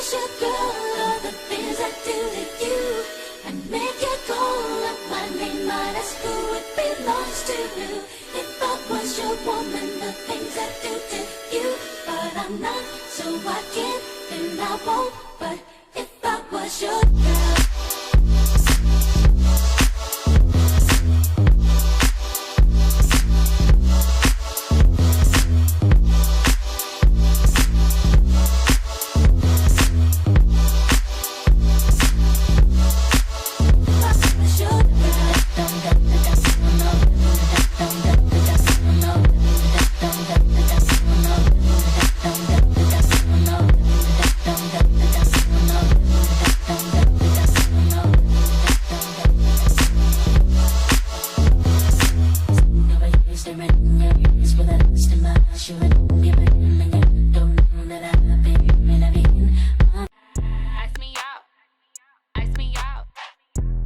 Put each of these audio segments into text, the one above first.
was your girl, all the things I do to you, and make you call up my name, might ask who it belongs to. If I was your woman, the things I do to you, but I'm not, so I can't and I won't. But if I was your girl.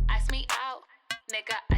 Ice me out, nigga.